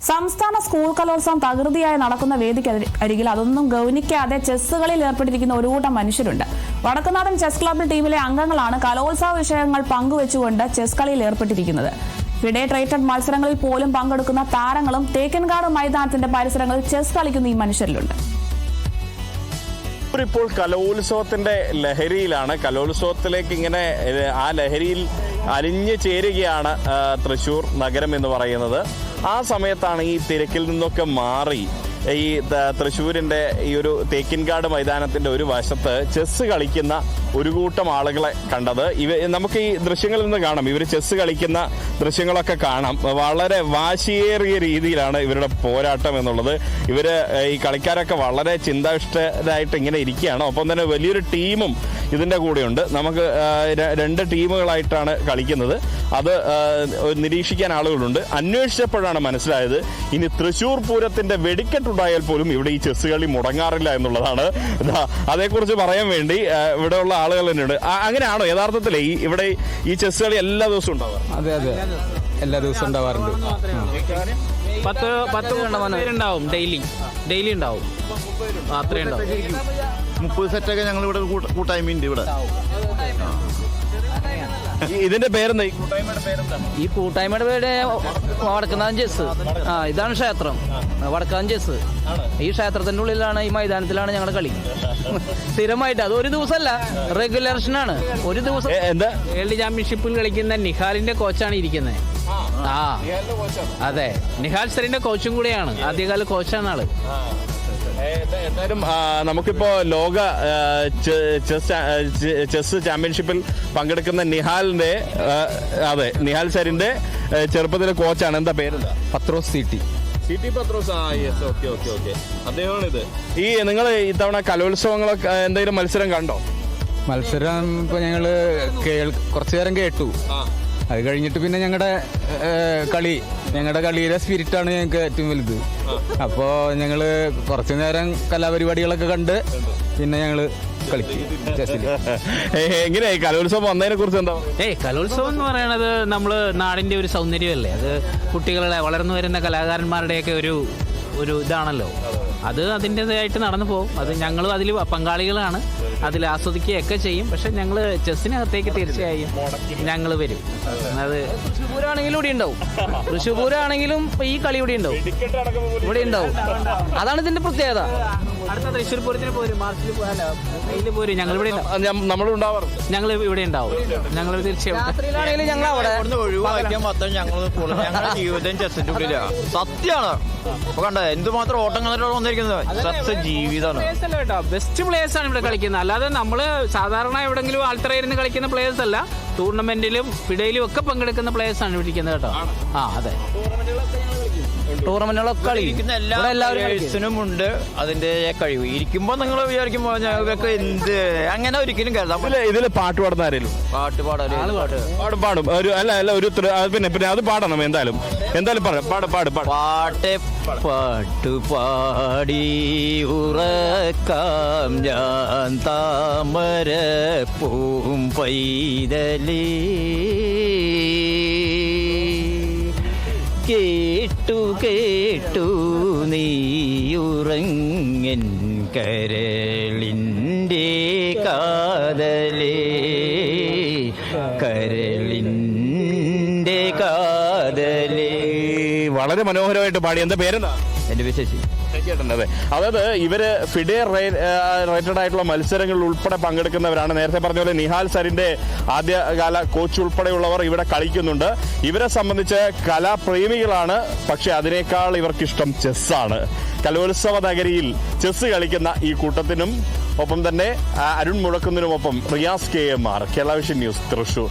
സംസ്ഥാന സ്കൂൾ കലോത്സവം തകൃതിയായി നടക്കുന്ന വേദിക്ക് അരികിൽ അതൊന്നും ഗൗനിക്കാതെ ചെസ് കളിയിൽ ഏർപ്പെട്ടിരിക്കുന്ന ഒരു കൂട്ടം മനുഷ്യരുണ്ട്. വടക്കുന്നാഥൻ ചെസ് ക്ലബ്ബ് ടീമിലെ അംഗങ്ങളാണ് കലോത്സവ വിഷയങ്ങൾ പങ്കുവെച്ചുകൊണ്ട് ചെസ് കളിയിൽ ഏർപ്പെട്ടിരിക്കുന്നത്. ഫിഡേറ്റ് മത്സരങ്ങളിൽ പോലും പങ്കെടുക്കുന്ന താരങ്ങളും തേക്കിൻകാട് മൈതാനത്തിന്റെ പരിസരങ്ങളിൽ ചെസ് കളിക്കുന്ന ഈ മനുഷ്യരിലുണ്ട്. ഇപ്പോൾ കലോത്സവത്തിന്റെ ലഹരിയിലാണ്. കലോത്സവത്തിലേക്ക് ഇങ്ങനെ ആ ലഹരിയിൽ അലിഞ്ഞു ചേരുകയാണ് തൃശ്ശൂർ നഗരം എന്ന് പറയുന്നത്. ആ സമയത്താണ് ഈ തിരക്കിൽ നിന്നൊക്കെ മാറി ഈ തൃശ്ശൂരിന്റെ ഈ ഒരു തേക്കിൻകാട് മൈതാനത്തിന്റെ ഒരു വശത്ത് ചെസ് കളിക്കുന്ന ഒരു കൂട്ടം ആളുകളെ കണ്ടത്. നമുക്ക് ഈ ദൃശ്യങ്ങളിൽ നിന്ന് കാണാം, ഇവർ ചെസ് കളിക്കുന്ന ദൃശ്യങ്ങളൊക്കെ കാണാം. വളരെ വാശിയേറിയ രീതിയിലാണ് ഇവരുടെ പോരാട്ടം എന്നുള്ളത്. ഈ കളിക്കാരൊക്കെ വളരെ ചിന്താവിഷ്ടരായിട്ട് ഇങ്ങനെ ഇരിക്കുകയാണ്. ഒപ്പം തന്നെ വലിയൊരു ടീമും ഇതിന്റെ കൂടെയുണ്ട്. നമുക്ക് രണ്ട് ടീമുകളായിട്ടാണ് കളിക്കുന്നത്. അത് നിരീക്ഷിക്കാൻ ആളുകളുണ്ട്. അന്വേഷിച്ചപ്പോഴാണ് മനസ്സിലായത് ഇനി തൃശ്ശൂർ പൂരത്തിന്റെ വെടിക്കെട്ടുണ്ടായാൽ പോലും ഇവിടെ ഈ ചെസ് കളി മുടങ്ങാറില്ല എന്നുള്ളതാണ്. അതേക്കുറിച്ച് പറയാൻ വേണ്ടി ഇവിടെയുള്ള ആളുകൾ തന്നെയുണ്ട്. അങ്ങനെയാണോ യഥാർത്ഥത്തിൽ ഇവിടെ ഈ ചെസ് കളി എല്ലാ ദിവസവും ഉണ്ടാവാറ്? അതെ, എല്ലാ ദിവസവും ഉണ്ടാവാറുണ്ട്. 10 പേരുണ്ടാവും, ഡെയിലി ഉണ്ടാവും. അത്രയും ഉണ്ടാവും. 30 സെറ്റൊക്കെ ഞങ്ങൾ ഇവിടെ കൂട്ടായ്മയുണ്ട് ഇവിടെ. ഇതിന്റെ പേരെന്താ? ഈ കൂട്ടായ്മയുടെ പേര് വടക്കുന്നാഥൻ ചെസ്. ഇതാണ് ക്ഷേത്രം, വടക്കുന്നാഥൻ ചെസ്. ഈ ക്ഷേത്രത്തിന്റെ ഉള്ളിലാണ്, ഈ മൈതാനത്തിലാണ് ഞങ്ങളുടെ കളി സ്ഥിരമായിട്ട്. അത് ഒരു ദിവസമല്ല, റെഗുലേഷനാണ്. ഒരു ദിവസം വേൾഡ് ചാമ്പ്യൻഷിപ്പിൽ കളിക്കുന്ന നിഹാലിന്റെ കോച്ചാണ് ഇരിക്കുന്നത്. അതെ, നിഹാൽ സരിന്റെ കോച്ചും കൂടെയാണ്. ആദ്യകാല കോച്ചാണ് ആള്. എന്തായാലും നമുക്കിപ്പോ ലോക ചെസ് ചാമ്പ്യൻഷിപ്പിൽ പങ്കെടുക്കുന്ന നിഹാൽ സരിന്റെ ചെറുപ്പത്തിലെ കോച്ചാണ്. എന്താ പേരെന്താ? പത്രോസ് സിറ്റി. അദ്ദേഹമാണ് ഇത്. നിങ്ങൾ ഇത്തവണ കലോത്സവങ്ങളൊക്കെ എന്തെങ്കിലും മത്സരം കണ്ടോ? മത്സരം ഇപ്പൊ ഞങ്ങള് കുറച്ചു നേരം കേട്ടു. അത് കഴിഞ്ഞിട്ട് പിന്നെ ഞങ്ങളുടെ കളിയിലെ സ്പിരിറ്റാണ് ഞങ്ങൾക്ക് ഏറ്റവും വലുത്. അപ്പോൾ ഞങ്ങള് കുറച്ചു നേരം കലാപരിപാടികളൊക്കെ കണ്ട് പിന്നെ ഞങ്ങള് കളിക്കും ചെസ്സിൽ. എങ്ങനെയായി കലോത്സവം വന്നതിനെ കുറിച്ച് എന്താ? കലോത്സവം എന്ന് പറയുന്നത് നമ്മള് നാടിന്റെ ഒരു സൗന്ദര്യമല്ലേ. അത് കുട്ടികളുടെ വളർന്നു വരുന്ന കലാകാരന്മാരുടെയൊക്കെ ഒരു ഇതാണല്ലോ. അത് അതിൻ്റെതായിട്ട് നടന്നു പോകും. അത് ഞങ്ങളും അതിൽ പങ്കാളികളാണ്, അതിൽ ആസ്വദിക്കുകയൊക്കെ ചെയ്യും. പക്ഷെ ഞങ്ങൾ ചെസ്സിനകത്തേക്ക് തീർച്ചയായും ഞങ്ങൾ വരും. അത് തൃശ്ശൂർ പൂരമാണെങ്കിലും ഇവിടെ ഉണ്ടാവും, തൃശ്ശൂർ പൂരമാണെങ്കിലും ഈ കളി ഇവിടെ ഉണ്ടാവും, ഇവിടെ ഉണ്ടാവും. അതാണ് ഇതിന്റെ പ്രത്യേകത. അടുത്ത തൃശ്ശൂർ പൂരത്തിന് പോരും, മാർച്ചിൽ പോരും. ഞങ്ങൾ ഇവിടെ ഞങ്ങൾ ഇവിടെ ഉണ്ടാവും. ഞങ്ങൾ തീർച്ചയായും രാത്രിയിലാണെങ്കിലും ഞങ്ങൾ അവിടെ ഒഴിവാക്കാൻ മാത്രം ഞങ്ങളുടെ ജീവിതം ചെസ്സിന്റെ ഉള്ളിലാണ്. സത്യമാണ്. കണ്ട എന്തുമാത്രം ഓട്ടങ്ങളായിട്ട് വന്നിരിക്കുന്നത്. ജീവിതമാണ്. ബെസ്റ്റ് പ്ലേയേഴ്സ് ആണ് ഇവിടെ കളിക്കുന്നത്. അല്ലാതെ നമ്മള് സാധാരണ എവിടെങ്കിലും ആൾത്തറയിരുന്ന് കളിക്കുന്ന പ്ലേയേഴ്സ് അല്ല. ടൂർണമെന്റിലും ഫിഡയിലും ഒക്കെ പങ്കെടുക്കുന്ന പ്ലേയേഴ്സ് ആണ് ഇവിടെ ഇരിക്കുന്നത് കേട്ടോ. അതെ, ടൂർണമെന്റുകളൊക്കെ കളിക്കുന്ന എല്ലാവരും ഉണ്ട് അതിന്റെ കഴിവ്. ഇരിക്കുമ്പോ നിങ്ങൾ വിചാരിക്കുമ്പോ ഇവർക്ക് എന്ത് അങ്ങനെ ഒരിക്കലും കരുതാം. ഇതില് പാട്ട് പാടുന്ന ആരെങ്കിലും? പാട്ട് പാടും. ഒരു പിന്നെ അത് പാടണം. എന്തായാലും പാട്ട് പാടി ഉറക്കാം ഞാൻ താമര പൂം പൈതലേ. കേട്ടു നീയുറങ്ങൻ കരളിൻ്റെ കാതലേ, കരളിൻ്റെ കാതലേ. വളരെ മനോഹരമായിട്ട് പാടി. എന്താ പേരെന്താ? എന്റെ വിശേഷി. അതെ, അതായത് ഇവര് ഫിഡെ റേറ്റഡ് ആയിട്ടുള്ള മത്സരങ്ങളിൽ ഉൾപ്പെടെ പങ്കെടുക്കുന്നവരാണ്. നേരത്തെ പറഞ്ഞ പോലെ നിഹാൽ സരിന്റെ ആദ്യകാല കോച്ച് ഉൾപ്പെടെയുള്ളവർ ഇവിടെ കളിക്കുന്നുണ്ട്. ഇവരെ സംബന്ധിച്ച് കലാപ്രേമികളാണ്. പക്ഷെ അതിനേക്കാൾ ഇവർക്കിഷ്ടം ചെസ്സാണ്. കലോത്സവ നഗരിയിൽ ചെസ് കളിക്കുന്ന ഈ കൂട്ടത്തിനും ഒപ്പം തന്നെ അരുൺ മുഴക്കുന്നിനുമൊപ്പം Riyas KMR, Kerala vision news, Thrissur.